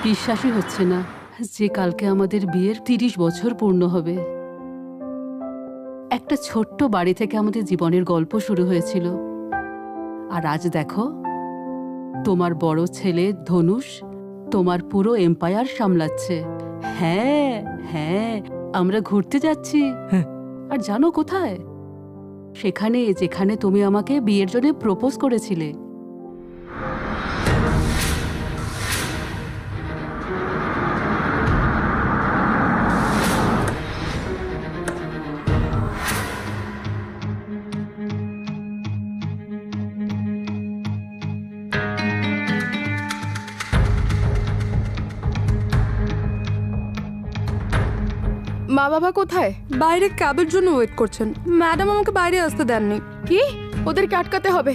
বিশ্বাসই হচ্ছে না যে কালকে আমাদের বিয়ের 30 বছর পূর্ণ হবে। একটা ছোট্ট বাড়ি থেকে আমাদের জীবনের গল্প শুরু হয়েছিল, আর আজ দেখো তোমার বড় ছেলে ধনুষ তোমার পুরো এম্পায়ার সামলাচ্ছে। হ্যাঁ হ্যাঁ, আমরা ঘুরতে যাচ্ছি। আর জানো কোথায়? সেখানে যেখানে তুমি আমাকে বিয়ের জন্য প্রপোজ করেছিলে। মা বাবা কোথায়? বাইরে ক্যাবের জন্য ওয়েট করছেন। ম্যাডাম আমাকে বাইরে আসতে দেননি। কি? ওদেরকে আটকাতে হবে,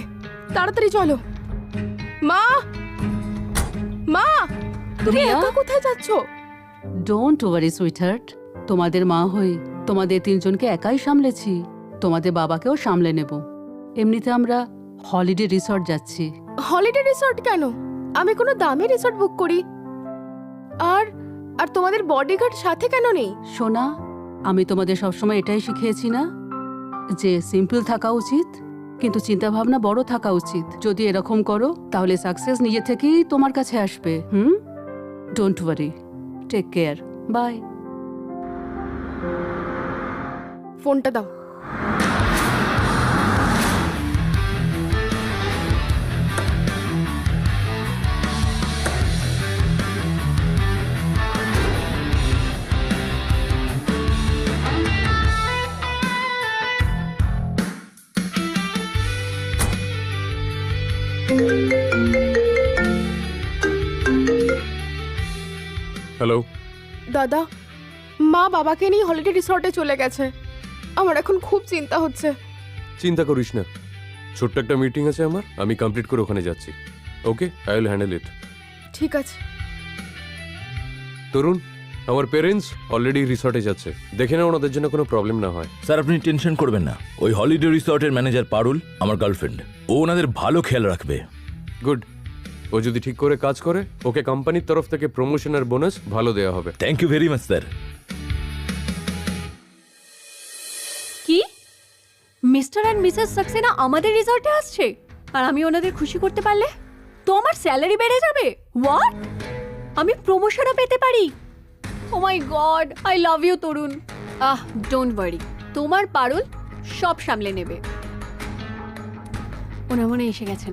তাড়াতাড়ি চলো। মা, মা, তুমি রিয়া? একা কোথায় যাচ্ছ? ডোন্ট ওয়ারি সুইটহার্ট, তোমাদের মা হই তোমাদের তিনজনকে একাই সামলেছি, তোমাদের বাবাকেও সামলে নেব। এমনিতে আমরা হলিডে রিসর্ট যাচ্ছি। হলিডে রিসর্ট কেন? আমি কোনো দামি রিসর্ট বুক করি। আর আর তোমাদের বডিগার্ড সাথে কেন নেই? সোনা, আমি তোমাদের সবসময় এটাই শিখিয়েছি না যে সিম্পল থাকা উচিত, কিন্তু চিন্তাভাবনা বড় থাকা উচিত। যদি এরকম করো তাহলে সাকসেস নিজে থেকেই তোমার কাছে আসবে। Don't worry, take care, bye. ফোনটা দাও। হ্যালো। দাদা, মা বাবাকে নিয়ে হলিডে রিসর্টে চলে গেছে। আমার এখন খুব চিন্তা হচ্ছে। চিন্তা করিস না, ছোট্ট একটা মিটিং আছে আমার, আমি কমপ্লিট করে ওখানে যাচ্ছি। ওকে, আই উইল হ্যান্ডেল ইট। ঠিক আছে। তরুণ, আমার পেরেন্টস অলরেডি রিসর্টে যাচ্ছে, দেখে না ওনাদের জন্য কোনো প্রবলেম না হয়। স্যার আপনি টেনশন করবেন না, ওই হলিডে রিসর্টের ম্যানেজার পারুল আমার গার্লফ্রেন্ড, ও ওনাদের ভালো খেয়াল রাখবে। গুড, ও যদি ঠিক করে কাজ করে ওকে কোম্পানির তরফ থেকে প্রমোশন আর বোনাস ভালো দেওয়া হবে। Thank you very much sir. কি মিস্টার অ্যান্ড মিসেস সাক্সেনা আমাদের রিসর্টে আসছে, আর আমি ওনাদের খুশি করতে পারলে তো আমার স্যালারি বেড়ে যাবে। হোয়াট? আমি প্রমোশনও পেতে পারি? Oh my god, I love you Tarun. Don't worry, তোমার পারুল সব সামলে নেবে। ওনা মনে এসে গেছেন।